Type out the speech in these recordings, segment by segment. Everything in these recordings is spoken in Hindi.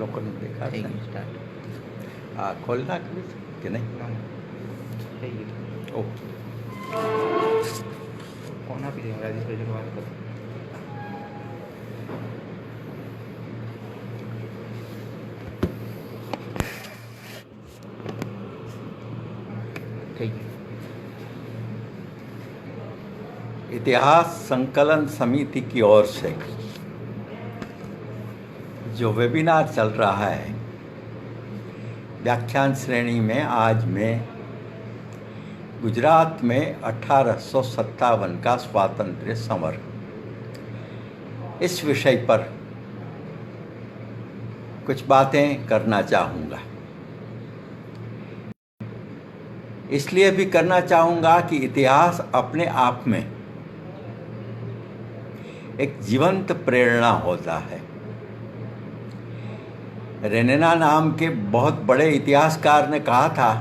લોકોને દેખાડે થઈ ગયું સ્ટાર્ટ. હા ખોલી નાખ્યું કે નહીં? થઈ ગયું. ઓહ ફોન આપી દે, રાજેશભાઈ જોડે વાત કરું. થઈ ગયું. इतिहास संकलन समिति की ओर से जो वेबिनार चल रहा है, व्याख्यान श्रेणी में आज मैं गुजरात में 1857 का स्वातंत्र्य समर, इस विषय पर कुछ बातें करना चाहूँगा। इसलिए भी करना चाहूँगा कि इतिहास अपने आप में एक जीवंत प्रेरणा होता है। रेनेना नाम के बहुत बड़े इतिहासकार ने कहा था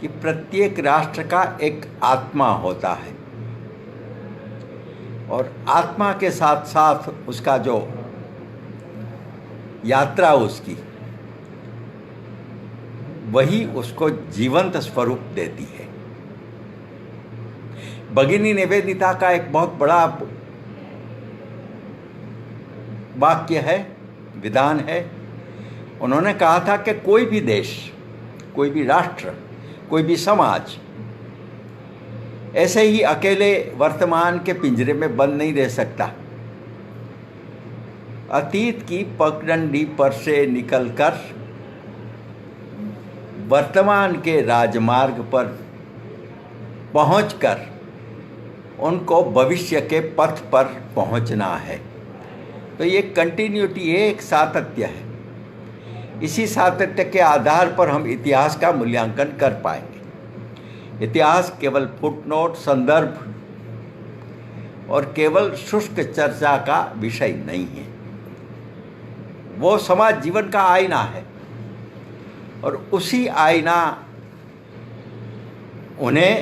कि प्रत्येक राष्ट्र का एक आत्मा होता है और आत्मा के साथ साथ उसका जो यात्रा उसकी, वही उसको जीवंत स्वरूप देती है। भगिनी निवेदिता का एक बहुत बड़ा वाक्य है, विधान है। उन्होंने कहा था कि कोई भी देश, कोई भी राष्ट्र, कोई भी समाज ऐसे ही अकेले वर्तमान के पिंजरे में बंद नहीं रह सकता। अतीत की पगडंडी पर से निकलकर वर्तमान के राजमार्ग पर पहुंचकर उनको भविष्य के पथ पर पहुंचना है। तो ये कंटिन्यूटी है, एक सातत्य है। इसी सातत्य के आधार पर हम इतिहास का मूल्यांकन कर पाएंगे। इतिहास केवल फुटनोट, संदर्भ और केवल शुष्क चर्चा का विषय नहीं है। वो समाज जीवन का आईना है और उसी आईना उन्हें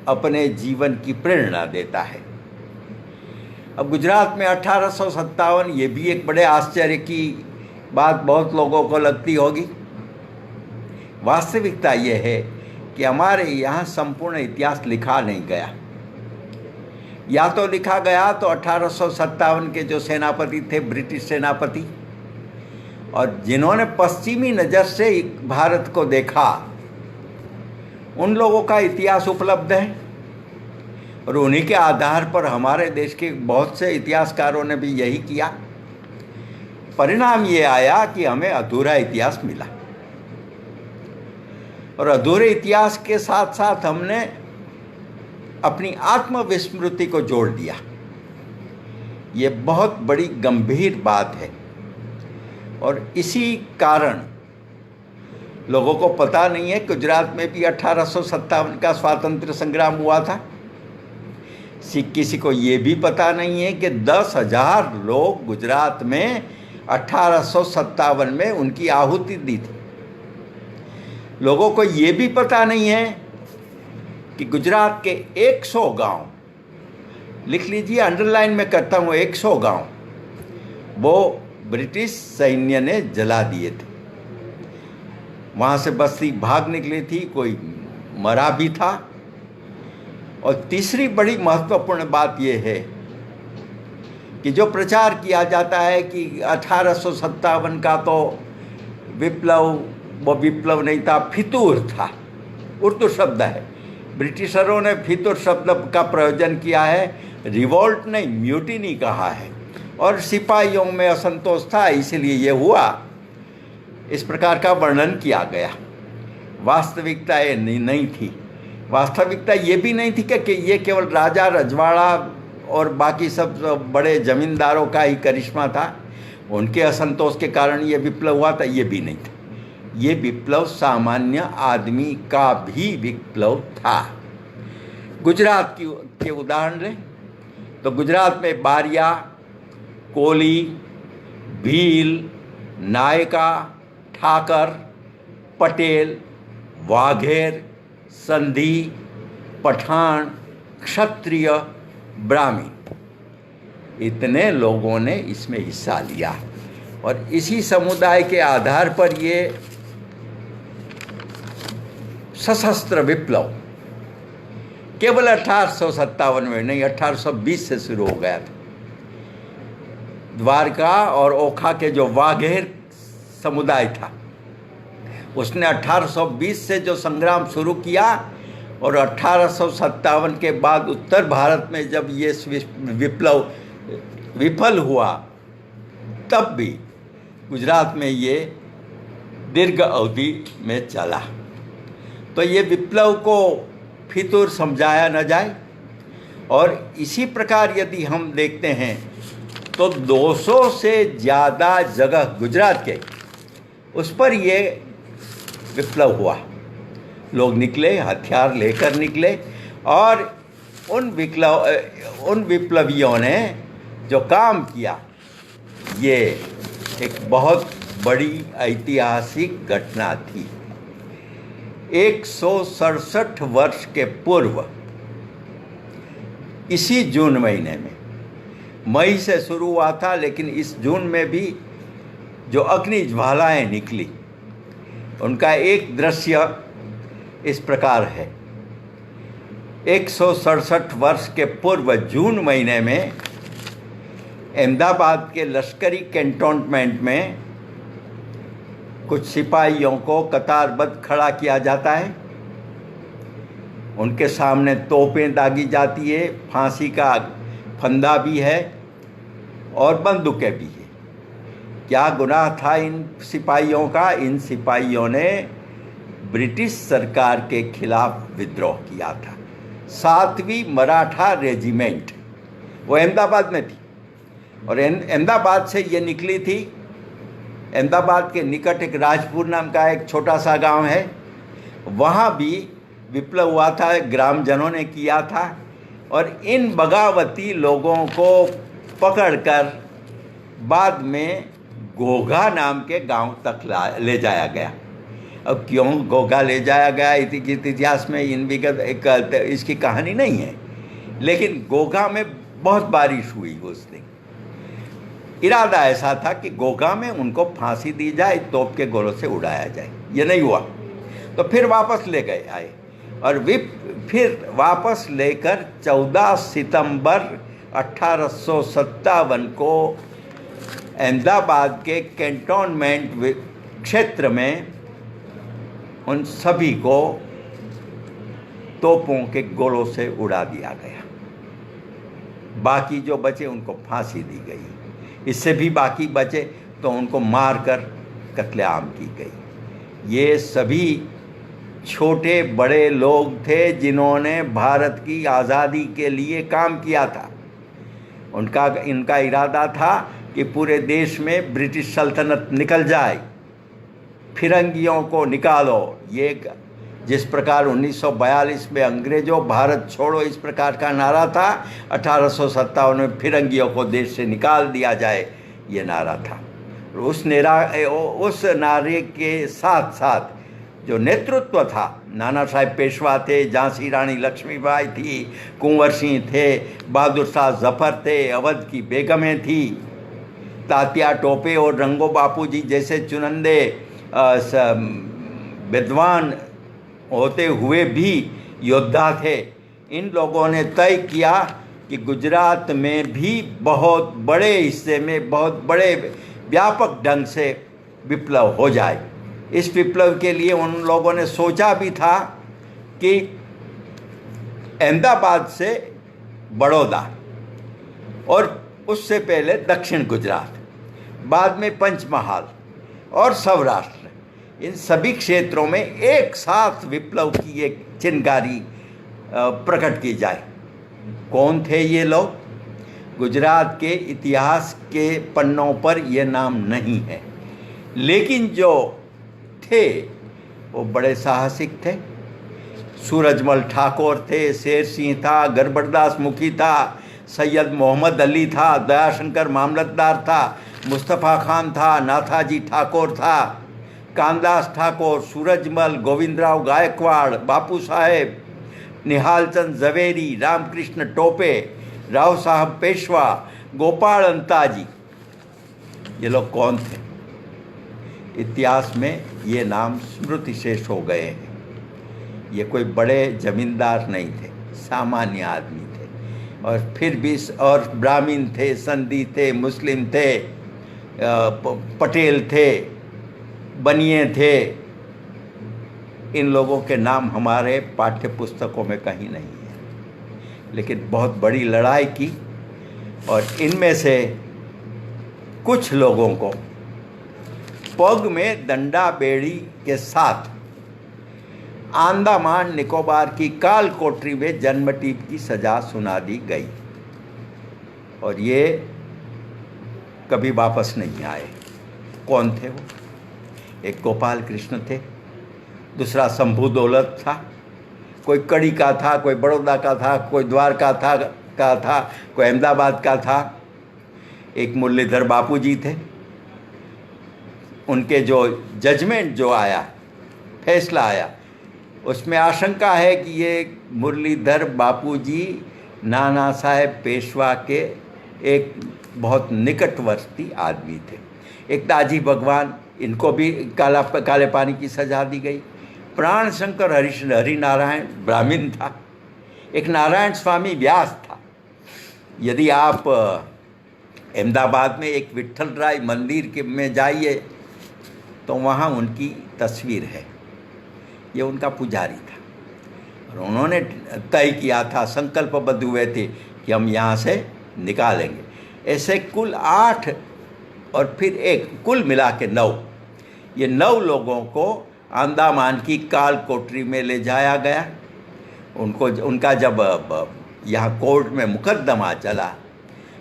अपने जीवन की प्रेरणा देता है। अब गुजरात में 1857, ये भी एक बड़े आश्चर्य की बात बहुत लोगों को लगती होगी। वास्तविकता ये है कि हमारे यहाँ संपूर्ण इतिहास लिखा नहीं गया। या तो लिखा गया तो 1857 के जो सेनापति थे, ब्रिटिश सेनापति, और जिन्होंने पश्चिमी नज़र से भारत को देखा, उन लोगों का इतिहास उपलब्ध है और उन्हीं के आधार पर हमारे देश के बहुत से इतिहासकारों ने भी यही किया। परिणाम ये आया कि हमें अधूरा इतिहास मिला और अधूरे इतिहास के साथ साथ हमने अपनी आत्मविस्मृति को जोड़ दिया। ये बहुत बड़ी गंभीर बात है और इसी कारण लोगों को पता नहीं है गुजरात में भी 1857 का स्वातंत्र्य संग्राम हुआ था। किसी को ये भी पता नहीं है कि 10,000 लोग गुजरात में 1857 में उनकी आहुति दी थी। लोगों को ये भी पता नहीं है कि गुजरात के 100 गांव, लिख लीजिए, अंडरलाइन में करता हूँ, 100 गांव वो ब्रिटिश सैन्य ने जला दिए थे। वहाँ से बस्ती भाग निकली थी, कोई मरा भी था। और तीसरी बड़ी महत्वपूर्ण बात यह है कि जो प्रचार किया जाता है कि 1857 का तो विप्लव, वो विप्लव नहीं था, फितूर था। उर्दू शब्द है, ब्रिटिशरों ने फितूर शब्द का प्रयोजन किया है, रिवोल्ट नहीं, म्यूटिनी कहा है। और सिपाहियों में असंतोष था, इसलिए ये हुआ, इस प्रकार का वर्णन किया गया। वास्तविकता ये नहीं थी। वास्तविकता ये भी नहीं थी कि ये केवल राजा रजवाड़ा और बाकी सब बड़े जमींदारों का ही करिश्मा था, उनके असंतोष के कारण ये विप्लव हुआ था, ये भी नहीं था। ये विप्लव सामान्य आदमी का भी विप्लव था। गुजरात के उदाहरण लें तो गुजरात में बारिया, कोली, भील, नायका, ठाकर, पटेल, वाघेर, संधी, पठान, क्षत्रिय, ब्राह्मण, इतने लोगों ने इसमें हिस्सा लिया। और इसी समुदाय के आधार पर ये सशस्त्र विप्लव केवल 1857 में नहीं, 1820 से शुरू हो गया था। द्वारका और ओखा के जो वाघेर समुदाय था, उसने 1820 से जो संग्राम शुरू किया और 1857 के बाद उत्तर भारत में जब ये विप्लव विफल हुआ, तब भी गुजरात में ये दीर्घ अवधि में चला। तो ये विप्लव को फितूर समझाया न जाए। और इसी प्रकार यदि हम देखते हैं तो 200 से ज़्यादा जगह गुजरात के उस पर ये विप्लव हुआ। लोग निकले, हथियार लेकर निकले और उन विप्लवियों ने जो काम किया, ये एक बहुत बड़ी ऐतिहासिक घटना थी। 167 वर्ष के पूर्व इसी जून महीने में, मई से शुरू हुआ था, लेकिन इस जून में भी जो अग्नि ज्वालाएं निकली, उनका एक दृश्य इस प्रकार है। 167 वर्ष के पूर्व जून महीने में अहमदाबाद के लश्करी कैंटोनमेंट में कुछ सिपाहियों को कतारबद्ध खड़ा किया जाता है। उनके सामने तोपें दागी जाती है, फांसी का फंदा भी है और बंदूकें भी है। क्या गुनाह था इन सिपाहियों का? इन सिपाहियों ने ब्रिटिश सरकार के खिलाफ विद्रोह किया था। 7वीं मराठा रेजिमेंट वो अहमदाबाद में थी और अहमदाबाद से ये निकली थी। अहमदाबाद के निकट एक राजपुर नाम का एक छोटा सा गांव है, वहाँ भी विप्लव हुआ था, ग्रामजनों ने किया था और इन बगावती लोगों को पकड़कर बाद में घोघा नाम के गांव तक ले जाया गया। अब क्यों घोघा ले जाया गया, इतिहास में इन विगत इसकी कहानी नहीं है, लेकिन घोघा में बहुत बारिश हुई उस दिन। इरादा ऐसा था कि घोघा में उनको फांसी दी जाए, तोप के गोलों से उड़ाया जाए। ये नहीं हुआ तो फिर वापस ले गए आए और फिर वापस लेकर 14 सितंबर 1857 को अहमदाबाद के कैंटोनमेंट क्षेत्र में उन सभी को तोपों के गोलों से उड़ा दिया गया। बाकी जो बचे उनको फांसी दी गई। इससे भी बाकी बचे तो उनको मारकर कत्लेआम की गई। ये सभी छोटे बड़े लोग थे जिन्होंने भारत की आज़ादी के लिए काम किया था। इनका इरादा था कि पूरे देश में ब्रिटिश सल्तनत निकल जाए, फिरंगियों को निकालो। ये जिस प्रकार 1942 में अंग्रेजों भारत छोड़ो इस प्रकार का नारा था, 1857 में फिरंगियों को देश से निकाल दिया जाए, ये नारा था। उस नारे के साथ साथ जो नेतृत्व था, नाना साहेब पेशवा थे, झांसी रानी लक्ष्मीबाई थी, कुंवर सिंह थे, बहादुर शाह जफर थे, अवध की बेगमें थी, तात्या टोपे और रंगो बापू जी जैसे चुनिंदे विद्वान होते हुए भी योद्धा थे। इन लोगों ने तय किया कि गुजरात में भी बहुत बड़े हिस्से में बहुत बड़े व्यापक ढंग से विप्लव हो जाए। इस विप्लव के लिए उन लोगों ने सोचा भी था कि अहमदाबाद से बड़ौदा और उससे पहले दक्षिण गुजरात, बाद में पंचमहाल और सौराष्ट्र, इन सभी क्षेत्रों में एक साथ विप्लव की एक चिंगारी प्रकट की जाए। कौन थे ये लोग? गुजरात के इतिहास के पन्नों पर ये नाम नहीं है, लेकिन जो थे वो बड़े साहसिक थे। सूरजमल ठाकुर थे, शेर सिंह था, गड़बड़दास मुखी था, सैयद मोहम्मद अली था, दयाशंकर मामलतदार था, मुस्तफ़ा खान था, नाथाजी ठाकुर था, कानदास ठाकुर, सूरजमल, गोविंदराव गायकवाड़, बापू साहेब, निहालचंद जवेरी, रामकृष्ण टोपे, राव साहब पेशवा, गोपाल अंताजी ये लोग कौन थे? इतिहास में ये नाम स्मृति शेष हो गए हैं। ये कोई बड़े जमींदार नहीं थे, सामान्य आदमी थे, और फिर भी और ब्राह्मण थे, संधी थे, मुस्लिम थे, पटेल थे, बनिए थे। इन लोगों के नाम हमारे पाठ्य पुस्तकों में कहीं नहीं है, लेकिन बहुत बड़ी लड़ाई की, और इनमें से कुछ लोगों को पग में दंडा बेड़ी के साथ अंडमान निकोबार की काल कोठरी में जन्मठीक की सजा सुना दी गई, और ये कभी वापस नहीं आए। कौन थे वो? एक गोपाल कृष्ण थे, दूसरा शंभू दौलत था, कोई कड़ी का था, कोई बड़ौदा का था, कोई द्वारका था, कोई अहमदाबाद का था। एक मुरलीधर बापूजी थे। उनके जो जजमेंट जो आया, फैसला आया, उसमें आशंका है कि ये मुरलीधर बापूजी नाना साहेब पेशवा के एक बहुत निकटवर्ती आदमी थे। एक दाजी भगवान, इनको भी काले पानी की सजा दी गई। प्राण शंकर हरिनारायण ब्राह्मण था। एक नारायण स्वामी व्यास था। यदि आप अहमदाबाद में एक विट्ठल राय मंदिर के में जाइए तो वहाँ उनकी तस्वीर है। ये उनका पुजारी था, और उन्होंने तय किया था, संकल्पबद्ध हुए थे कि हम यहाँ से निकालेंगे। ऐसे कुल 8 और फिर एक, कुल मिला के 9, ये 9 लोगों को अंडमान की काल कोठरी में ले जाया गया। उनका जब यहाँ कोर्ट में मुकदमा चला,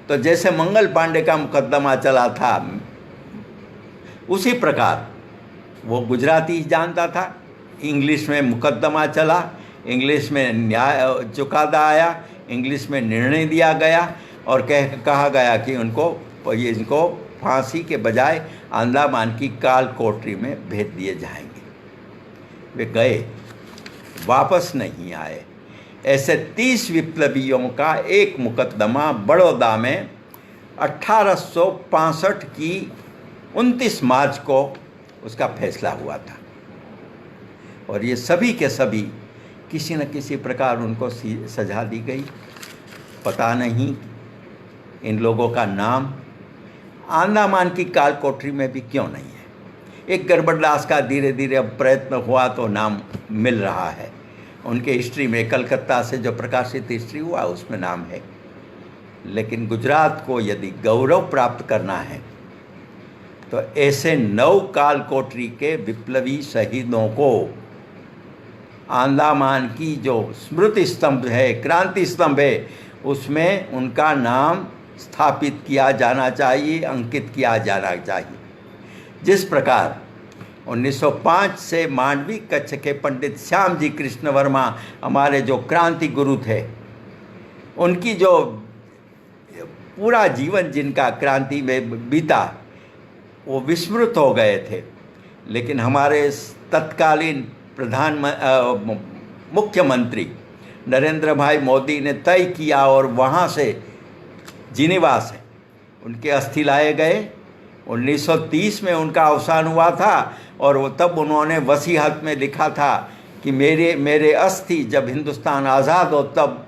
तो जैसे मंगल पांडे का मुकदमा चला था, उसी प्रकार वो गुजराती जानता था। इंग्लिश में मुकदमा चला, इंग्लिश में न्याय चुकादा आया, इंग्लिश में निर्णय दिया गया, और कहा गया कि इनको फांसी के बजाय अंडमान की काल कोठरी में भेज दिए जाएंगे। वे गए, वापस नहीं आए। ऐसे 30 विप्लवियों का एक मुकदमा बड़ौदा में 1865 की 29 मार्च को उसका फैसला हुआ था, और ये सभी के सभी किसी न किसी प्रकार उनको सजा दी गई। पता नहीं इन लोगों का नाम अंडमान की काल कोठरी में भी क्यों नहीं है। एक गड़बड़दास का धीरे धीरे अब प्रयत्न हुआ तो नाम मिल रहा है। उनके हिस्ट्री में, कलकत्ता से जो प्रकाशित हिस्ट्री हुआ उसमें नाम है। लेकिन गुजरात को यदि गौरव प्राप्त करना है तो ऐसे 9 काल कोठरी के विप्लवी शहीदों को अंडमान की जो स्मृति स्तंभ है, क्रांति स्तंभ है, उसमें उनका नाम स्थापित किया जाना चाहिए, अंकित किया जाना चाहिए। जिस प्रकार 1905 से मांडवी कच्छ के पंडित श्याम जी कृष्ण वर्मा हमारे जो क्रांति गुरु थे, उनकी जो पूरा जीवन जिनका क्रांति में बीता वो विस्मृत हो गए थे, लेकिन हमारे तत्कालीन मुख्यमंत्री नरेंद्र भाई मोदी ने तय किया, और वहाँ से जिनेवा से उनके अस्थि लाए गए। 1930 में उनका अवसान हुआ था, और वो तब उन्होंने वसीहत में लिखा था कि मेरे अस्थि जब हिंदुस्तान आज़ाद हो तब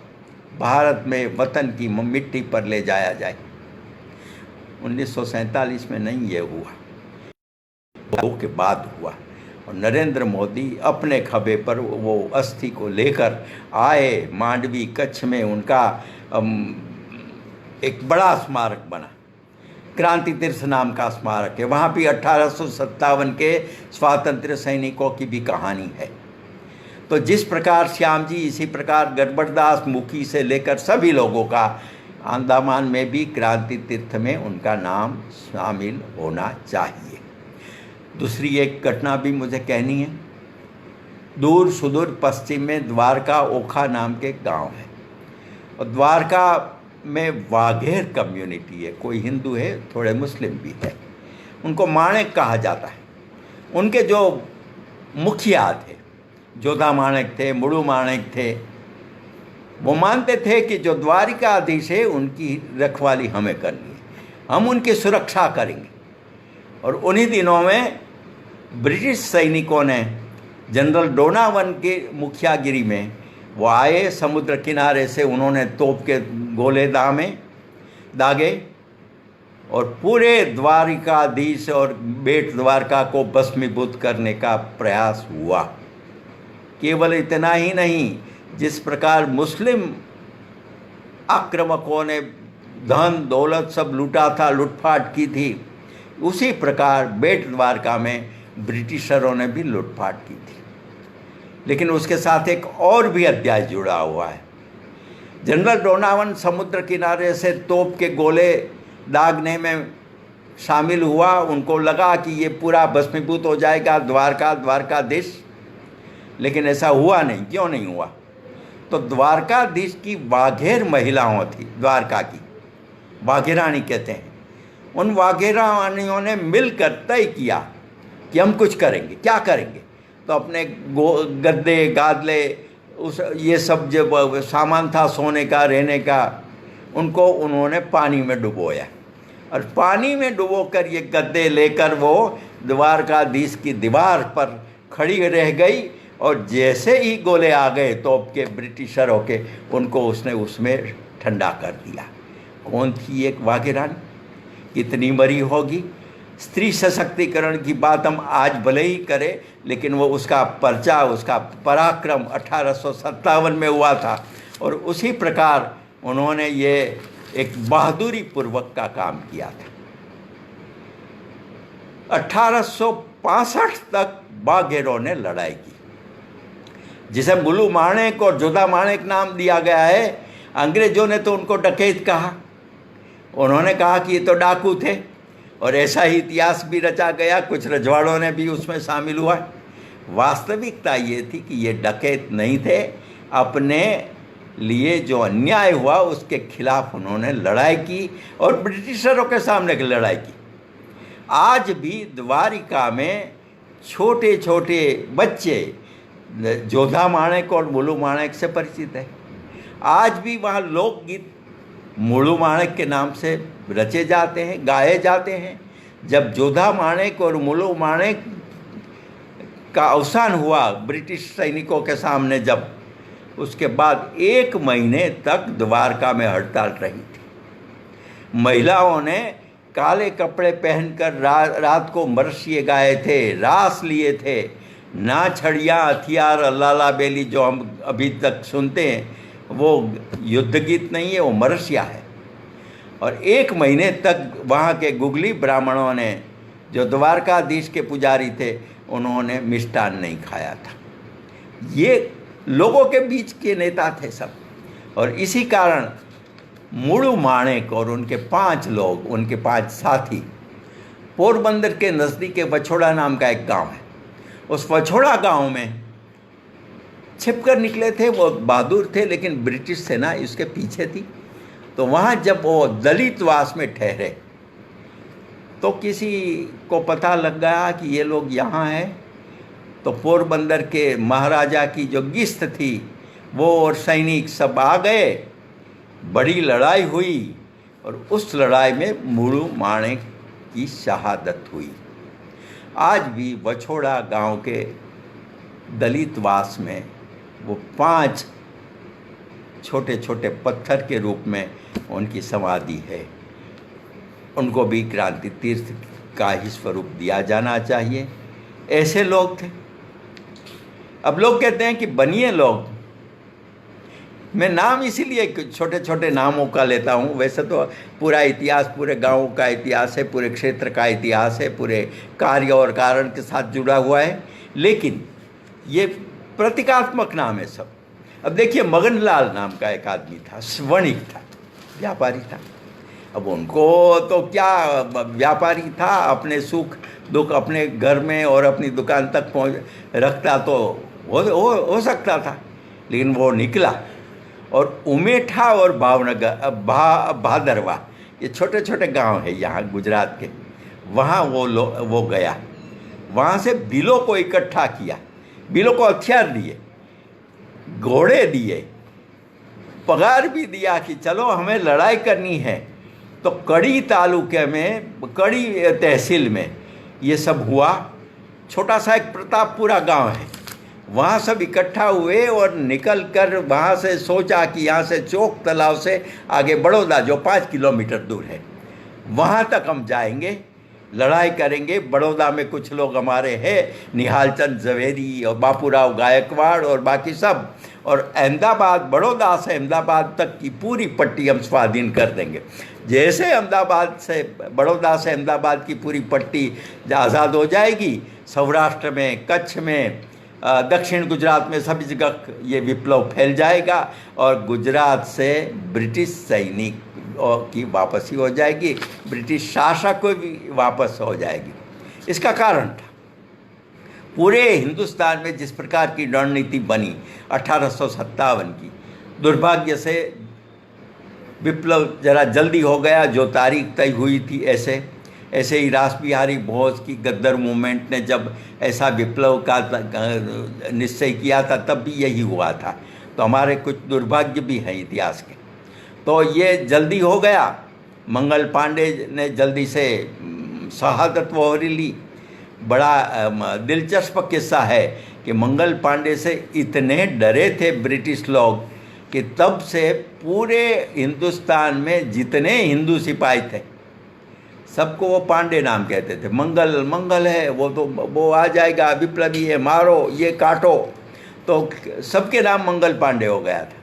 भारत में वतन की मिट्टी पर ले जाया जाए। 1947 में नहीं ये हुआ, वो के बाद हुआ, और नरेंद्र मोदी अपने खभे पर वो अस्थि को लेकर आए। मांडवी कच्छ में उनका एक बड़ा स्मारक बना, क्रांति तीर्थ नाम का स्मारक है। वहाँ भी 1857 के स्वातंत्र्य सैनिकों की भी कहानी है। तो जिस प्रकार श्याम जी, इसी प्रकार गड़बड़दास, मुखी से लेकर सभी लोगों का अंडमान में भी क्रांति तीर्थ में उनका नाम शामिल होना चाहिए। दूसरी एक घटना भी मुझे कहनी है। दूर सुदूर पश्चिम में द्वारका ओखा नाम के गांव है, और द्वारका में वाघेर कम्युनिटी है। कोई हिंदू है, थोड़े मुस्लिम भी है। उनको माणिक कहा जाता है। उनके जो मुखिया थे, जोधा माणिक थे, मुड़ू माणिक थे, वो मानते थे कि जो द्वारिकाधीश है उनकी रखवाली हमें करनी है, हम उनकी सुरक्षा करेंगे। और उन्हीं दिनों में ब्रिटिश सैनिकों ने जनरल डोनावन के मुखियागिरी में वो आए, समुद्र किनारे से उन्होंने तोप के गोले दागे और पूरे द्वारिकाधीश और बेट द्वारका को भस्मीभूत करने का प्रयास हुआ। केवल इतना ही नहीं, जिस प्रकार मुस्लिम आक्रामकों ने धन दौलत सब लूटा था, लूटपाट की थी, उसी प्रकार बेट द्वारका में ब्रिटिशरों ने भी लूटपाट की थी। लेकिन उसके साथ एक और भी अध्याय जुड़ा हुआ है। जनरल डोनावन समुद्र किनारे से तोप के गोले दागने में शामिल हुआ। उनको लगा कि ये पूरा भस्मीभूत हो जाएगा द्वारकाधीश, लेकिन ऐसा हुआ नहीं। क्यों नहीं हुआ? तो द्वारकाधीश की वाघेर महिलाओं थी, द्वारका की वाघेरानी कहते हैं। उन वाघेरानियों ने मिलकर तय किया कि हम कुछ करेंगे। क्या करेंगे? तो अपने गद्दे गादले ये सब जो सामान था सोने का रहने का, उनको उन्होंने पानी में डुबोया और पानी में डुबोकर ये गद्दे लेकर वो द्वारकाधीश की दीवार पर खड़ी रह गई और जैसे ही गोले आ गए तोप के ब्रिटिशरों के, उनको उसने उसमें ठंडा कर दिया। कौन थी एक वाघेरानी? कितनी मरी होगी? स्त्री सशक्तिकरण की बात हम आज भले ही करें, लेकिन वो उसका पर्चा, उसका पराक्रम 1857 में हुआ था और उसी प्रकार उन्होंने ये एक बहादुरी पूर्वक का काम किया था। 1865 तक बाघेरों ने लड़ाई की, जिसे बुलू माणेक और जोधा माणेक नाम दिया गया है। अंग्रेजों ने तो उनको डकैत कहा, उन्होंने कहा कि ये तो डाकू थे और ऐसा ही इतिहास भी रचा गया। कुछ रजवाड़ों ने भी उसमें शामिल हुआ। वास्तविकता ये थी कि ये डकैत नहीं थे। अपने लिए जो अन्याय हुआ उसके खिलाफ उन्होंने लड़ाई की और ब्रिटिशरों के सामने की लड़ाई की। आज भी द्वारिका में छोटे छोटे बच्चे जोधा माणेक और मुलू माणेक से परिचित है। आज भी वहाँ लोकगीत मुलू माणेक के नाम से रचे जाते हैं, गाए जाते हैं। जब जोधा माणेक और मुलू माणेक का अवसान हुआ ब्रिटिश सैनिकों के सामने, जब उसके बाद 1 महीने तक द्वारका में हड़ताल रही थी। महिलाओं ने काले कपड़े पहनकर रात को मरसिए गाए थे, रास लिए थे। ना छड़ियाँ हथियार लाला बेली जो हम अभी तक सुनते हैं, वो युद्ध गीत नहीं है, वो मरसिया है। और 1 महीने तक वहाँ के गुगली ब्राह्मणों ने, जो द्वारकाधीश के पुजारी थे, उन्होंने मिष्टान नहीं खाया था। ये लोगों के बीच के नेता थे सब। और इसी कारण मुलू माणेक और उनके 5 लोग, उनके 5 साथी, पोरबंदर के नज़दीक वछोड़ा नाम का एक गांव है, उस वछोड़ा गांव में छिपकर निकले थे। वो बहादुर थे, लेकिन ब्रिटिश सेना इसके पीछे थी। तो वहाँ जब वो दलितवास में ठहरे तो किसी को पता लग गया कि ये लोग यहाँ हैं। तो पोरबंदर के महाराजा की जो गिश्त थी, वो और सैनिक सब आ गए। बड़ी लड़ाई हुई और उस लड़ाई में मुलू माणेक की शहादत हुई। आज भी वछोड़ा गांव के दलितवास में वो 5 छोटे छोटे पत्थर के रूप में उनकी समाधि है। उनको भी क्रांति तीर्थ का ही स्वरूप दिया जाना चाहिए। ऐसे लोग थे। अब लोग कहते हैं कि बनिए लोग। मैं नाम इसीलिए छोटे छोटे नामों का लेता हूँ। वैसे तो पूरा इतिहास, पूरे गाँव का इतिहास है, पूरे क्षेत्र का इतिहास है, पूरे कार्य और कारण के साथ जुड़ा हुआ है, लेकिन ये प्रतीकात्मक नाम है सब। अब देखिए, मगनलाल नाम का एक आदमी था, वणिक था, व्यापारी था। अब उनको तो क्या, व्यापारी था, अपने सुख दुख अपने घर में और अपनी दुकान तक पहुँच रखता तो हो सकता था, लेकिन वो निकला और उमेठा और भावनगर भादरवा, ये छोटे छोटे गांव है यहाँ गुजरात के, वहाँ वो गया। वहाँ से बिलों को इकट्ठा किया, बिलों को हथियार दिए, घोड़े दिए, पगार भी दिया कि चलो हमें लड़ाई करनी है। तो कड़ी तालुके में, कड़ी तहसील में ये सब हुआ। छोटा सा एक प्रतापपुरा गांव है, वहाँ सब इकट्ठा हुए और निकल कर वहाँ से सोचा कि यहाँ से चौक तालाब से आगे बड़ौदा जो 5 किलोमीटर दूर है वहाँ तक हम जाएंगे, लड़ाई करेंगे। बड़ौदा में कुछ लोग हमारे हैं, निहाल चंद जवेरी और बापूराव गायकवाड़ और बाकी सब, और अहमदाबाद, बड़ौदा से अहमदाबाद तक की पूरी पट्टी हम स्वाधीन कर देंगे। जैसे अहमदाबाद से, बड़ौदा से अहमदाबाद की पूरी पट्टी आज़ाद हो जाएगी, सौराष्ट्र में, कच्छ में, दक्षिण गुजरात में सभी जगह ये विप्लव फैल जाएगा और गुजरात से ब्रिटिश सैनिक की वापसी हो जाएगी, ब्रिटिश शासक को भी वापस हो जाएगी। इसका कारण था पूरे हिंदुस्तान में जिस प्रकार की रणनीति बनी 1857 की, दुर्भाग्य से विप्लव जरा जल्दी हो गया। जो तारीख तय हुई थी ऐसे ही रास बिहारी बोस की गद्दर मूवमेंट ने जब ऐसा विप्लव का निश्चय किया था तब भी यही हुआ था। तो हमारे कुछ दुर्भाग्य भी हैं इतिहास के। तो ये जल्दी हो गया। मंगल पांडे ने जल्दी से शहादत वोहरी ली। बड़ा दिलचस्प किस्सा है कि मंगल पांडे से इतने डरे थे ब्रिटिश लोग कि तब से पूरे हिंदुस्तान में जितने हिंदू सिपाही थे सबको वो पांडे नाम कहते थे। मंगल मंगल है, वो आ जाएगा, विप्लवी है, मारो, ये काटो। तो सबके नाम मंगल पांडे हो गया था।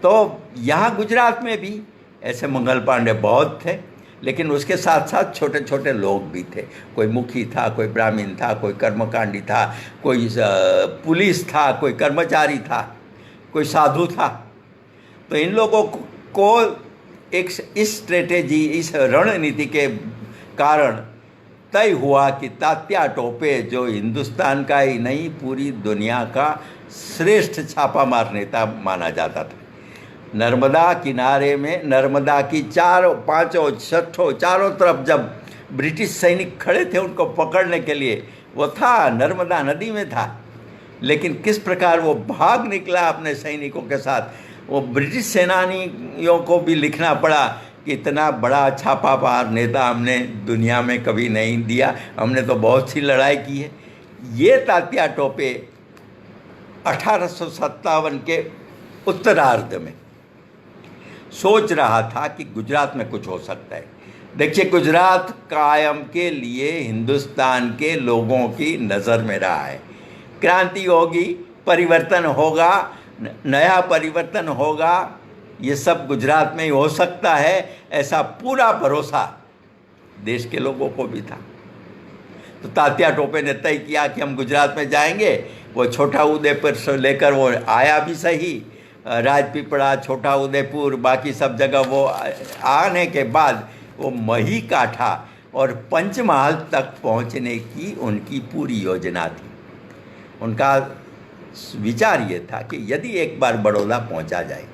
तो यहाँ गुजरात में भी ऐसे मंगल पांडे बहुत थे, लेकिन उसके साथ साथ छोटे छोटे लोग भी थे। कोई मुखी था, कोई ब्राह्मण था, कोई कर्मकांडी था, कोई पुलिस था, कोई कर्मचारी था, कोई साधु था। तो इन लोगों को एक इस स्ट्रेटेजी, इस रणनीति के कारण तय हुआ कि तात्या टोपे, जो हिंदुस्तान का ही नहीं पूरी दुनिया का श्रेष्ठ छापामार नेता माना जाता था, नर्मदा किनारे में, नर्मदा की चारों, पांचों, छठों, चारों तरफ जब ब्रिटिश सैनिक खड़े थे उनको पकड़ने के लिए, वो था नर्मदा नदी में था। लेकिन किस प्रकार वो भाग निकला अपने सैनिकों के साथ, वो ब्रिटिश सेनानियों को भी लिखना पड़ा कि इतना बड़ा छापामार नेता हमने दुनिया में कभी नहीं दिया, हमने तो बहुत सी लड़ाई की है। ये तात्या टोपे 1857 के उत्तरार्ध में सोच रहा था कि गुजरात में कुछ हो सकता है। देखिए, गुजरात कायम के लिए हिंदुस्तान के लोगों की नज़र में रहा है। क्रांति होगी, परिवर्तन होगा, नया परिवर्तन होगा, ये सब गुजरात में ही हो सकता है, ऐसा पूरा भरोसा देश के लोगों को भी था। तो तात्या टोपे ने तय किया कि हम गुजरात में जाएंगे। वो छोटा उदयपुर से लेकर वो आया भी सही, राजपीपला, छोटा उदयपुर, बाकी सब जगह वो आने के बाद वो मही काठा और पंचमहाल तक पहुंचने की उनकी पूरी योजना थी। उनका विचार ये था कि यदि एक बार बड़ौदा पहुंचा जाए।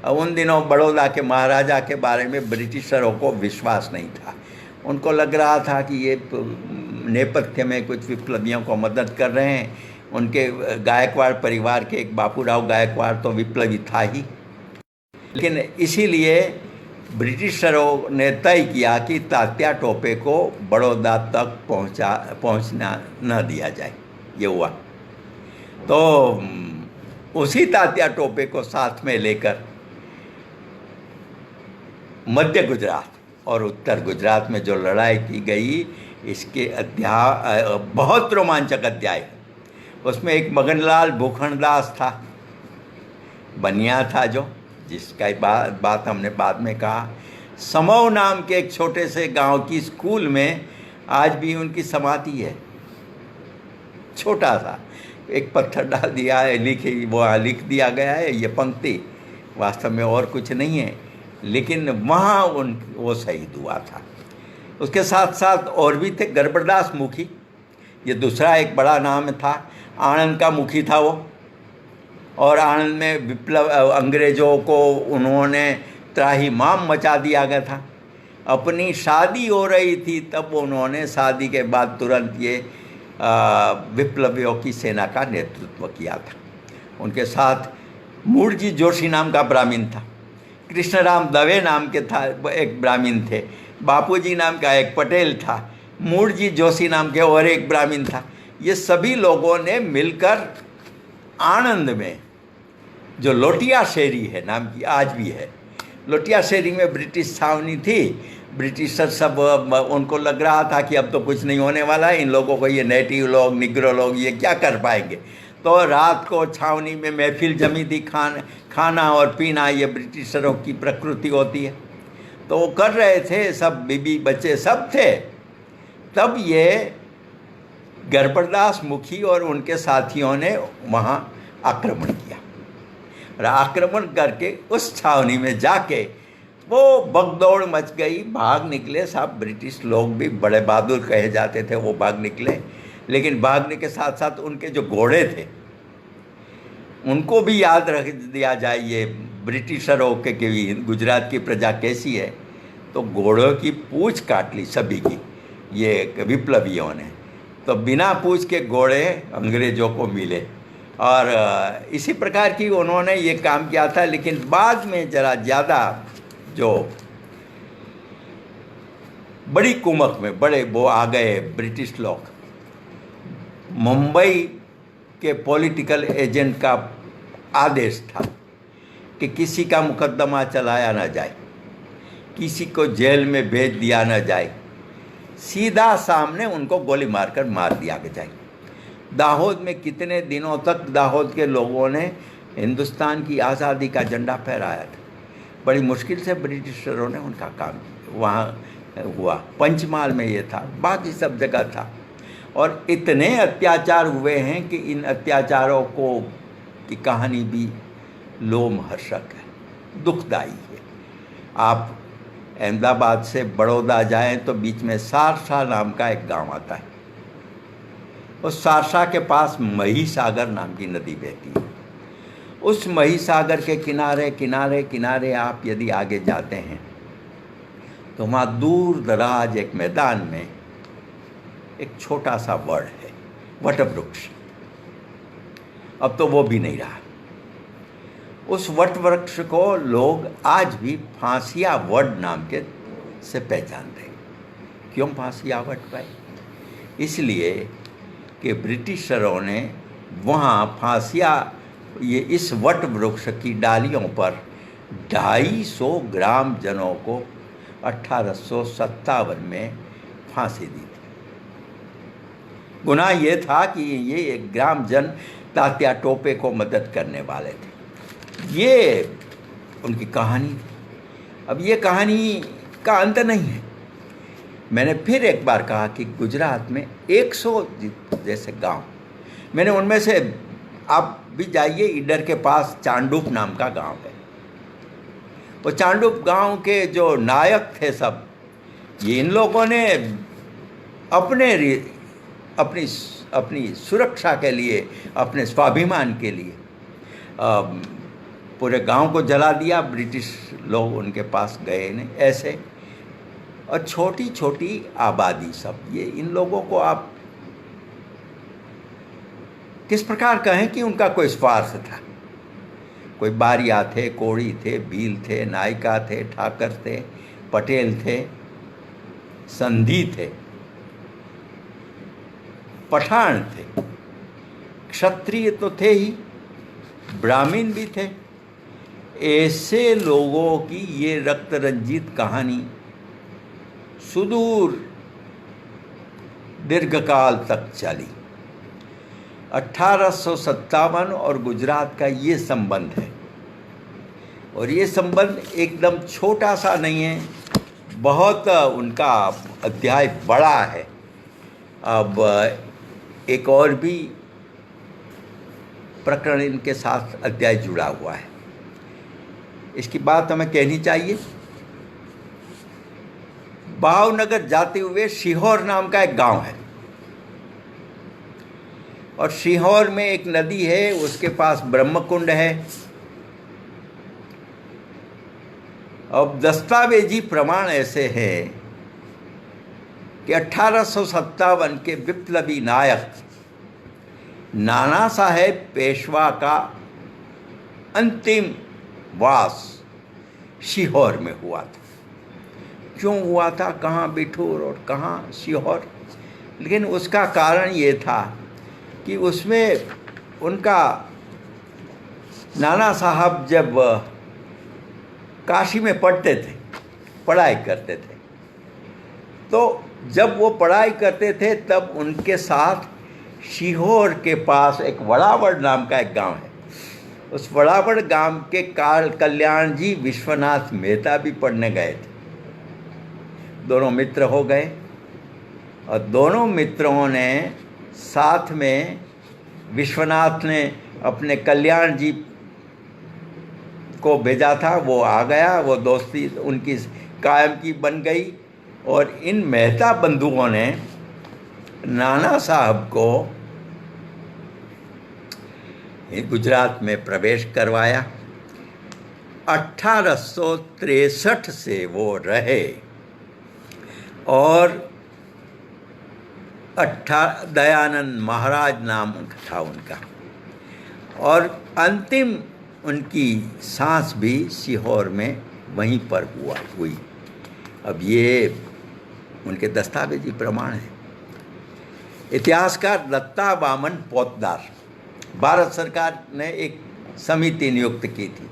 अब उन दिनों बड़ौदा के महाराजा के बारे में ब्रिटिशरों को विश्वास नहीं था। उनको लग रहा था कि ये नेपथ्य में कुछ विप्लवियों को मदद कर रहे हैं। उनके गायकवाड़ परिवार के एक बापूराव गायकवाड़ तो विप्लवी था ही, लेकिन इसीलिए ब्रिटिशरों ने तय किया कि तात्या टोपे को बड़ौदा तक पहुंचना न दिया जाए। ये हुआ। तो उसी तात्या टोपे को साथ में लेकर मध्य गुजरात और उत्तर गुजरात में जो लड़ाई की गई, इसके अध्याय बहुत रोमांचक अध्याय। उसमें एक मगनलाल भूखंडदास था, बनिया था, जो जिसका बात हमने बाद में कहा। समऊ नाम के एक छोटे से गांव की स्कूल में आज भी उनकी समाधि है। छोटा सा एक पत्थर डाल दिया है, लिख दिया गया है ये पंक्ति, वास्तव में और कुछ नहीं है, लेकिन वहाँ वो शहीद हुआ था। उसके साथ साथ और भी थे। गरबरदास मुखी, ये दूसरा एक बड़ा नाम था। आणंद का मुखी था वो, और आणंद में विप्लव, अंग्रेज़ों को उन्होंने त्राहिमाम मचा दिया गया था। अपनी शादी हो रही थी तब उन्होंने शादी के बाद तुरंत ये विप्लवियों की सेना का नेतृत्व किया था। उनके साथ मूर्जी जोशी नाम का ब्राह्मण था, कृष्णराम दवे नाम के था एक ब्राह्मण थे, बापूजी नाम का एक पटेल था, मूर्जी जोशी नाम के और एक ब्राह्मण था। ये सभी लोगों ने मिलकर आणंद में, जो लोटिया शेरी है नाम की, आज भी है, लोटिया शेरी में ब्रिटिश छावनी थी। ब्रिटिशर सब उनको लग रहा था कि अब तो कुछ नहीं होने वाला है, इन लोगों को, ये नेटिव लोग, निग्रो लोग, ये क्या कर पाएंगे। तो रात को छावनी में महफिल जमी थी, खाना और पीना ये ब्रिटिशरों की प्रकृति होती है। तो वो कर रहे थे, सब बीबी बच्चे सब थे। तब ये गरपरदास मुखी और उनके साथियों ने वहाँ आक्रमण किया और आक्रमण करके उस छावनी में जाके वो भगदौड़ मच गई, भाग निकले। सब ब्रिटिश लोग भी बड़े बहादुर कहे जाते थे, वो भाग निकले। लेकिन भागने के साथ साथ उनके जो घोड़े थे उनको भी याद रख दिया जाए, ये ब्रिटिशरों के कि गुजरात की प्रजा कैसी है। तो घोड़ों की पूँछ काट ली सभी की, ये विप्लवियों ने। तो बिना पूँछ के घोड़े अंग्रेज़ों को मिले और इसी प्रकार की उन्होंने ये काम किया था। लेकिन बाद में ज़रा ज़्यादा जो बड़ी कुमक में बड़े वो आ गए ब्रिटिश लोग। मुंबई के पॉलिटिकल एजेंट का आदेश था कि किसी का मुकदमा चलाया ना जाए, किसी को जेल में भेज दिया ना जाए, सीधा सामने उनको गोली मारकर मार दिया जाए। दाहोद में कितने दिनों तक दाहोद के लोगों ने हिंदुस्तान की आज़ादी का झंडा फहराया था। बड़ी मुश्किल से ब्रिटिशरों ने उनका काम वहाँ हुआ। पंचमहाल में ये था, बाकी सब जगह था। और इतने अत्याचार हुए हैं कि इन अत्याचारों की कहानी भी लोमहर्षक है, दुखदाई है। आप अहमदाबाद से बड़ौदा जाएं तो बीच में सारसा नाम का एक गांव आता है। उस सारसा के पास महिसागर नाम की नदी बहती है। उस महिसागर के किनारे किनारे किनारे आप यदि आगे जाते हैं तो वहाँ दूर दराज एक मैदान में एक छोटा सा वड है, वटवृक्ष। अब तो वो भी नहीं रहा। उस वट वृक्ष को लोग आज भी फांसिया वड नाम के से पहचानते हैं। क्यों फांसिया वड पाए? इसलिए कि ब्रिटिशरों ने वहाँ फांसिया, ये इस वट वृक्ष की डालियों पर 250 ग्राम जनों को 1857 में फांसी दी थी। गुनाह ये था कि ये एक ग्राम जन तात्या टोपे को मदद करने वाले थे। ये उनकी कहानी थी। अब ये कहानी का अंत नहीं है। मैंने फिर एक बार कहा कि गुजरात में 100 जैसे गांव, मैंने उनमें से, आप भी जाइए, ईडर के पास चांडूप नाम का गांव है। वो चांडूप गांव के जो नायक थे सब, ये इन लोगों ने अपनी सुरक्षा के लिए, अपने स्वाभिमान के लिए पूरे गांव को जला दिया। ब्रिटिश लोग उनके पास गए नहीं ऐसे। और छोटी छोटी आबादी सब, ये इन लोगों को आप किस प्रकार कहें कि उनका कोई स्वार्थ था। कोई बारिया थे, कोड़ी थे, भील थे, नायका थे, ठाकर थे, पटेल थे, संधी थे, पठान थे, क्षत्रिय तो थे ही, ब्राह्मण भी थे। ऐसे लोगों की ये रक्त रंजित कहानी सुदूर दीर्घकाल तक चली। 1857 और गुजरात का ये संबंध है। और ये संबंध एकदम छोटा सा नहीं है, बहुत उनका अध्याय बड़ा है। अब एक और भी प्रकरण इनके साथ अध्याय जुड़ा हुआ है, इसकी बात हमें कहनी चाहिए। भावनगर जाते हुए सीहोर नाम का एक गांव है, और सीहोर में एक नदी है, उसके पास ब्रह्मकुंड है। अब दस्तावेजी प्रमाण ऐसे हैं कि 1857 के विप्लवी नायक नाना साहेब पेशवा का अंतिम वास सीहोर में हुआ था। क्यों हुआ था, कहाँ बिठूर और कहाँ सीहोर। लेकिन उसका कारण ये था कि उसमें उनका नाना साहब जब काशी में पढ़ते थे, पढ़ाई करते थे, तो जब वो पढ़ाई करते थे तब उनके साथ सीहोर के पास एक वड़ावड़ नाम का एक गांव है, उस वड़ावड़ गांव के कल्याण जी विश्वनाथ मेहता भी पढ़ने गए थे। दोनों मित्र हो गए और दोनों मित्रों ने साथ में, विश्वनाथ ने अपने कल्याण जी को भेजा था, वो आ गया, वो दोस्ती उनकी कायम की बन गई। और इन मेहता बंधुओं ने नाना साहब को गुजरात में प्रवेश करवाया। 1863 से वो रहे और दयानंद महाराज नाम था उनका, और अंतिम उनकी सांस भी सीहोर में वहीं पर हुई। अब ये उनके दस्तावेजी प्रमाण है। इतिहासकार दत्ता वामन पोतदार, भारत सरकार ने एक समिति नियुक्त की थी,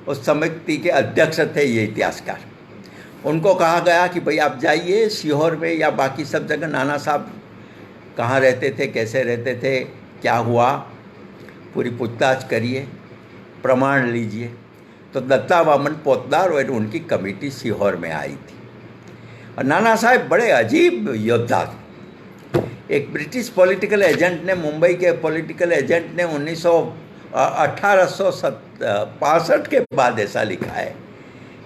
उस समिति के अध्यक्ष थे ये इतिहासकार। उनको कहा गया कि भाई आप जाइए सीहोर में या बाकी सब जगह, नाना साहब कहाँ रहते थे, कैसे रहते थे, क्या हुआ, पूरी पूछताछ करिए, प्रमाण लीजिए। तो दत्ता वामन पोतदार और उनकी कमेटी सीहोर में आई थी। और नाना साहब बड़े अजीब योद्धा थे। एक ब्रिटिश पॉलिटिकल एजेंट ने, मुंबई के पॉलिटिकल एजेंट ने 1865 के बाद ऐसा लिखा है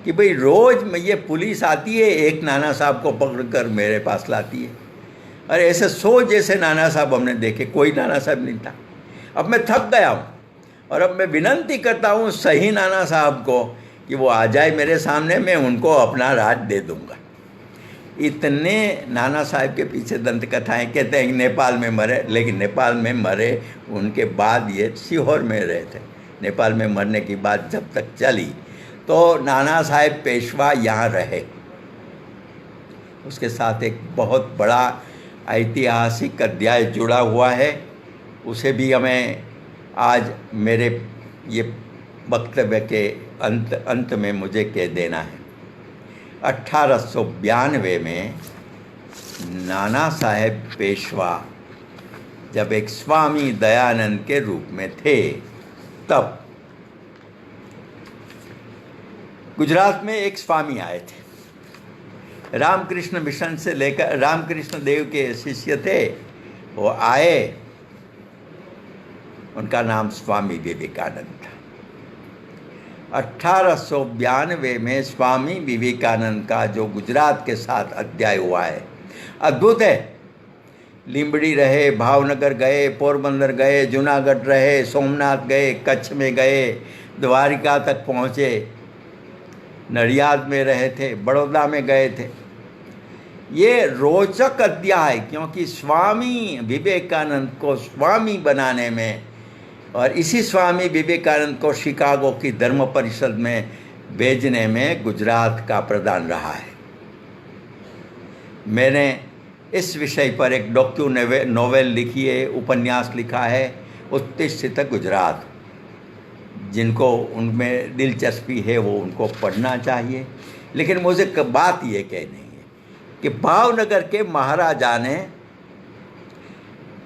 कि भाई रोज़ ये पुलिस आती है, एक नाना साहब को पकड़कर मेरे पास लाती है। और ऐसे 100 जैसे नाना साहब हमने देखे, कोई नाना साहब नहीं था। अब मैं थक गया हूँ और अब मैं विनंती करता हूँ सही नाना साहब को कि वो आ जाए मेरे सामने, मैं उनको अपना राज दे दूँगा। इतने नाना साहब के पीछे दंत कथाएँ, कहते हैं नेपाल में मरे, लेकिन नेपाल में मरे उनके बाद ये सीहोर में रहे थे। नेपाल में मरने की बात जब तक चली तो नाना साहब पेशवा यहाँ रहे। उसके साथ एक बहुत बड़ा ऐतिहासिक अध्याय जुड़ा हुआ है, उसे भी हमें आज मेरे ये वक्तव्य के अंत में मुझे कह देना है। 1892 में नाना साहेब पेशवा जब एक स्वामी दयानंद के रूप में थे, तब गुजरात में एक स्वामी आए थे। रामकृष्ण मिशन से लेकर, रामकृष्ण देव के शिष्य थे, वो आए, उनका नाम स्वामी विवेकानंद था। 1892 में स्वामी विवेकानंद का जो गुजरात के साथ अध्याय हुआ है, अद्भुत है। लिंबड़ी रहे, भावनगर गए, पोरबंदर गए, जूनागढ़ रहे, सोमनाथ गए, कच्छ में गए, द्वारिका तक पहुँचे, नडियाद में रहे थे, बड़ौदा में गए थे। ये रोचक अध्याय, क्योंकि स्वामी विवेकानंद को स्वामी बनाने में और इसी स्वामी विवेकानंद को शिकागो की धर्म परिषद में भेजने में गुजरात का प्रदान रहा है। मैंने इस विषय पर एक नोवेल लिखी है, उपन्यास लिखा है, उत्तिष्ठित गुजरात। जिनको उनमें दिलचस्पी है वो उनको पढ़ना चाहिए। लेकिन मुझे बात ये कहनी है कि भावनगर के महाराजा ने,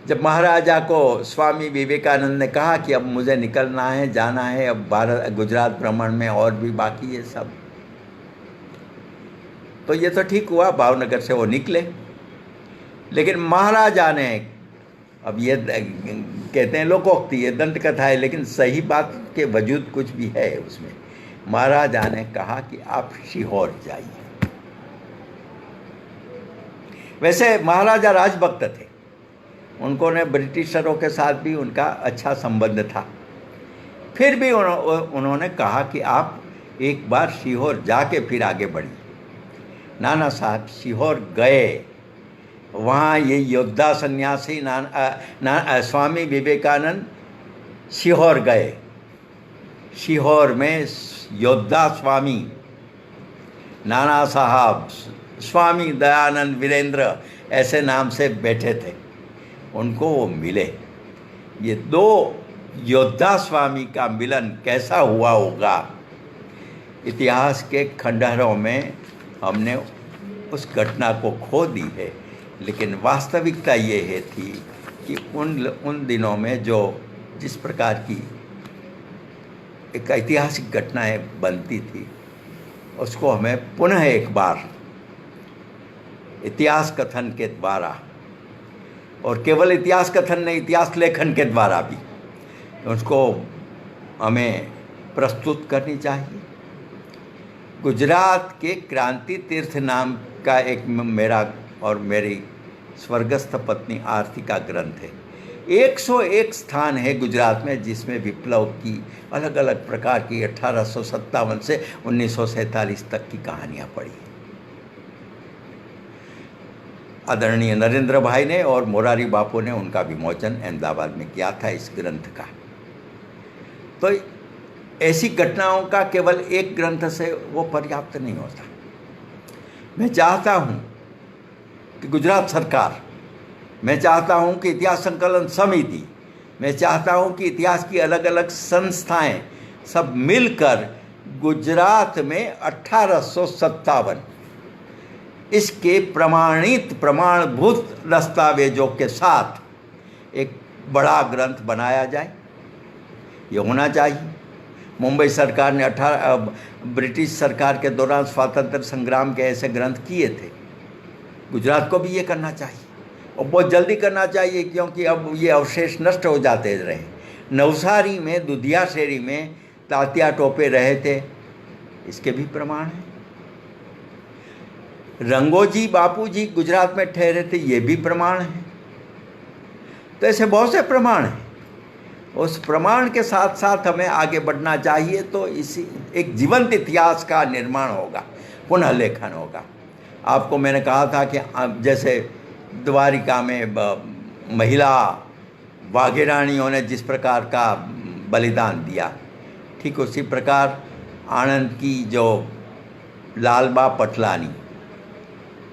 जब महाराजा को स्वामी विवेकानंद ने कहा कि अब मुझे निकलना है, जाना है, अब भारत गुजरात भ्रमण में और भी बाकी है सब, तो ये तो ठीक हुआ, भावनगर से वो निकले। लेकिन महाराजा ने, अब ये कहते हैं लोकोक्ति, ये दंत कथा है, लेकिन सही बात के वजूद कुछ भी है उसमें। महाराजा ने कहा कि आप सीहोर जाइए। वैसे महाराजा राजभक्त थे, उन्होंने ब्रिटिशरों के साथ भी उनका अच्छा संबंध था। फिर भी उन्होंने कहा कि आप एक बार सीहोर जाके फिर आगे बढ़िए। नाना साहब सीहोर गए, वहाँ ये योद्धा सन्यासी स्वामी विवेकानंद सीहोर गए। सीहोर में योद्धा स्वामी नाना साहब, स्वामी दयानंद वीरेंद्र ऐसे नाम से बैठे थे, उनको वो मिले। ये दो योद्धा स्वामी का मिलन कैसा हुआ होगा, इतिहास के खंडहरों में हमने उस घटना को खो दी है। लेकिन वास्तविकता ये है थी कि उन दिनों में जो जिस प्रकार की एक ऐतिहासिक घटनाएं बनती थी, उसको हमें पुनः एक बार इतिहास कथन के द्वारा, और केवल इतिहास कथन नहीं, इतिहास लेखन के द्वारा भी उसको हमें प्रस्तुत करनी चाहिए। गुजरात के क्रांति तीर्थ नाम का एक मेरा और मेरी स्वर्गस्थ पत्नी आरती का ग्रंथ है। 101 स्थान है गुजरात में जिसमें विप्लव की अलग अलग प्रकार की 1857 से 1947 तक की कहानियाँ पढ़ी। आदरणीय नरेंद्र भाई ने और मोरारी बापू ने उनका विमोचन अहमदाबाद में किया था इस ग्रंथ का। तो ऐसी घटनाओं का केवल एक ग्रंथ से वो पर्याप्त नहीं होता। मैं चाहता हूँ कि गुजरात सरकार, मैं चाहता हूँ कि इतिहास संकलन समिति, मैं चाहता हूँ कि इतिहास की अलग अलग संस्थाएं सब मिलकर गुजरात में 1857 इसके प्रमाणभूत दस्तावेजों के साथ एक बड़ा ग्रंथ बनाया जाए। ये होना चाहिए। मुंबई सरकार ने ब्रिटिश सरकार के दौरान स्वातंत्र संग्राम के ऐसे ग्रंथ किए थे। गुजरात को भी ये करना चाहिए और बहुत जल्दी करना चाहिए, क्योंकि अब ये अवशेष नष्ट हो जाते रहे। नवसारी में, दुधिया शेरी में तात्या टोपे रहे थे, इसके भी प्रमाण हैं। रंगोजी बापूजी गुजरात में ठहरे थे, ये भी प्रमाण है। तो ऐसे बहुत से प्रमाण हैं। उस प्रमाण के साथ साथ हमें आगे बढ़ना चाहिए, तो इसी एक जीवंत इतिहास का निर्माण होगा, पुनः लेखन होगा। आपको मैंने कहा था कि जैसे द्वारिका में महिला वाघेरानियों ने जिस प्रकार का बलिदान दिया, ठीक उसी प्रकार आणंद की जो लालबा पटलानी,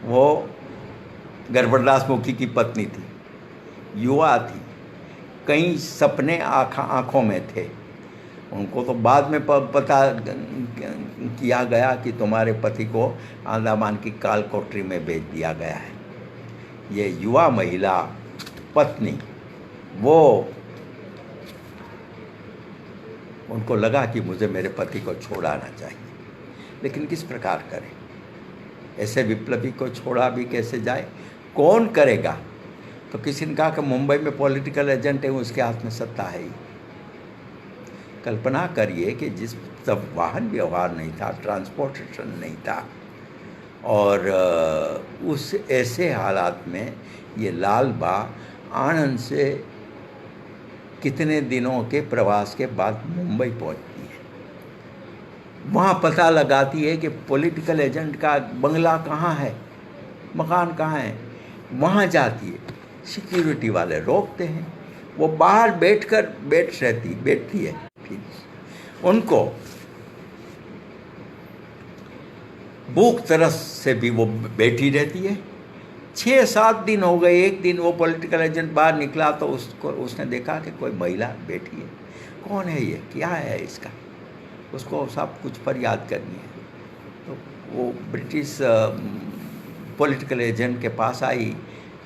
वो गरबड़दास मुखी की पत्नी थी, युवा थी, कई सपने आँखों में थे। उनको तो बाद में पता किया गया कि तुम्हारे पति को अंडमान की काल कोठरी में भेज दिया गया है। ये युवा महिला पत्नी, वो उनको लगा कि मुझे मेरे पति को छोड़ाना चाहिए, लेकिन किस प्रकार करें? ऐसे विप्लवी को छोड़ा भी कैसे जाए? कौन करेगा? तो किसी ने कहा कि मुंबई में पॉलिटिकल एजेंट है, उसके हाथ में सत्ता है ही। कल्पना करिए कि जिस तब वाहन व्यवहार नहीं था, ट्रांसपोर्टेशन नहीं था, और उस ऐसे हालात में ये लालबा आणंद से कितने दिनों के प्रवास के बाद मुंबई पहुंचती है। वहाँ पता लगाती है कि पॉलिटिकल एजेंट का बंगला कहाँ है, मकान कहाँ है। वहाँ जाती है, सिक्योरिटी वाले रोकते हैं, वो बाहर बैठती है। उनको भूख तरस से भी वो बैठी रहती है। 6-7 दिन हो गए। एक दिन वो पॉलिटिकल एजेंट बाहर निकला तो उसने देखा कि कोई महिला बैठी है। कौन है ये, क्या है इसका? उसको सब कुछ पर याद करनी है। तो वो ब्रिटिश पॉलिटिकल एजेंट के पास आई,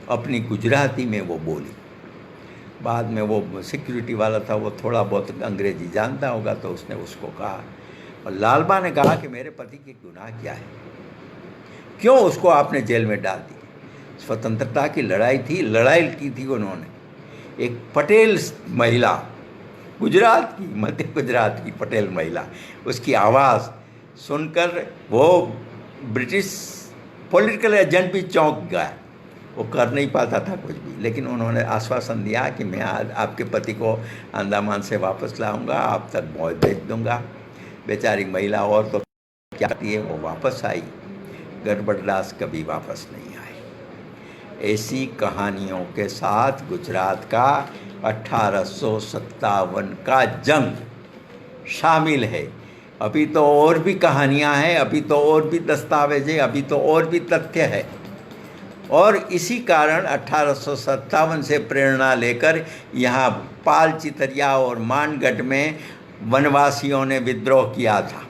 अपनी गुजराती में वो बोली। बाद में वो सिक्योरिटी वाला था, वो थोड़ा बहुत अंग्रेजी जानता होगा, तो उसने उसको कहा, और लालबा ने कहा कि मेरे पति की गुनाह क्या है, क्यों उसको आपने जेल में डाल दी? स्वतंत्रता की लड़ाई थी, लड़ाई की थी उन्होंने। एक पटेल महिला, गुजरात की, मध्य गुजरात की पटेल महिला, उसकी आवाज़ सुनकर वो ब्रिटिश पॉलिटिकल एजेंट भी चौंक गया। वो कर नहीं पाता था कुछ भी, लेकिन उन्होंने आश्वासन दिया कि मैं आपके पति को अंडमान से वापस लाऊंगा, आप तक मौत भेज दूंगा। बेचारी महिला और तो क्या करती है, वो वापस आई। गरबड़दास कभी वापस नहीं आए। ऐसी कहानियों के साथ गुजरात का 1857 का जंग शामिल है। अभी तो और भी कहानियाँ हैं, अभी तो और भी दस्तावेज है, अभी तो और भी तथ्य है। और इसी कारण 1857 से प्रेरणा लेकर यहाँ पाल चितरिया और मानगढ़ में वनवासियों ने विद्रोह किया था।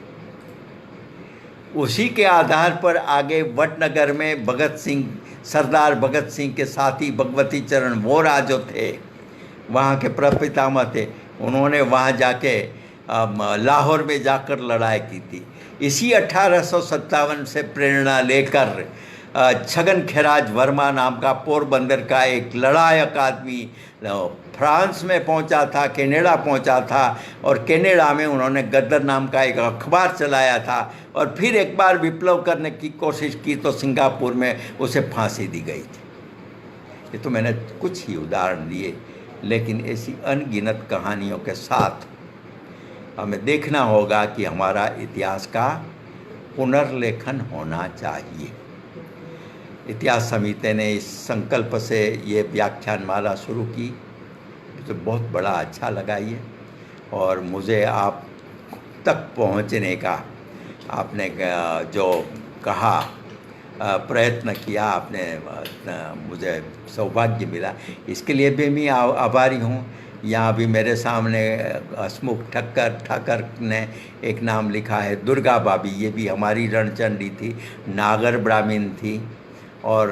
उसी के आधार पर आगे वडनगर में भगत सिंह, सरदार भगत सिंह के साथी भगवती चरण वोरा जो थे, वहाँ के प्रपितामह थे, उन्होंने वहाँ जाके लाहौर में जाकर लड़ाई की थी। इसी 1857 से प्रेरणा लेकर छगन खैराज वर्मा नाम का पोरबंदर का एक लड़ायक आदमी फ्रांस में पहुंचा था, कनाडा पहुंचा था, और कनाडा में उन्होंने गद्दर नाम का एक अखबार चलाया था, और फिर एक बार विप्लव करने की कोशिश की तो सिंगापुर में उसे फांसी दी गई थी। ये तो मैंने कुछ ही उदाहरण दिए, लेकिन ऐसी अनगिनत कहानियों के साथ हमें देखना होगा कि हमारा इतिहास का पुनर्लेखन होना चाहिए। इतिहास समिति ने इस संकल्प से ये व्याख्यानमाला शुरू की, तो बहुत बड़ा अच्छा लगा ये, और मुझे आप तक पहुंचने का आपने जो कहा, प्रयत्न किया, आपने मुझे सौभाग्य मिला, इसके लिए भी मैं आभारी हूँ। यहाँ भी मेरे सामने हसमुख ठाकर ने एक नाम लिखा है, दुर्गा बाबी, ये भी हमारी रणचंडी थी, नागर ब्राह्मण थी, और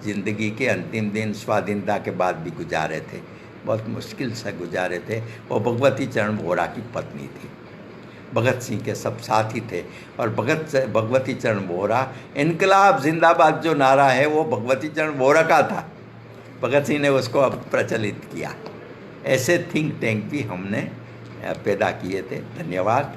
ज़िंदगी के अंतिम दिन स्वाधीनता के बाद भी गुजारे थे, बहुत मुश्किल से गुजारे थे। वो भगवती चरण वोरा की पत्नी थी, भगत सिंह के सब साथी थे, और भगवती चरण वोरा, इनकलाब जिंदाबाद जो नारा है वो भगवती चरण वोरा का था, भगत सिंह ने उसको अब प्रचलित किया। ऐसे थिंक टैंक भी हमने पैदा किए थे। धन्यवाद।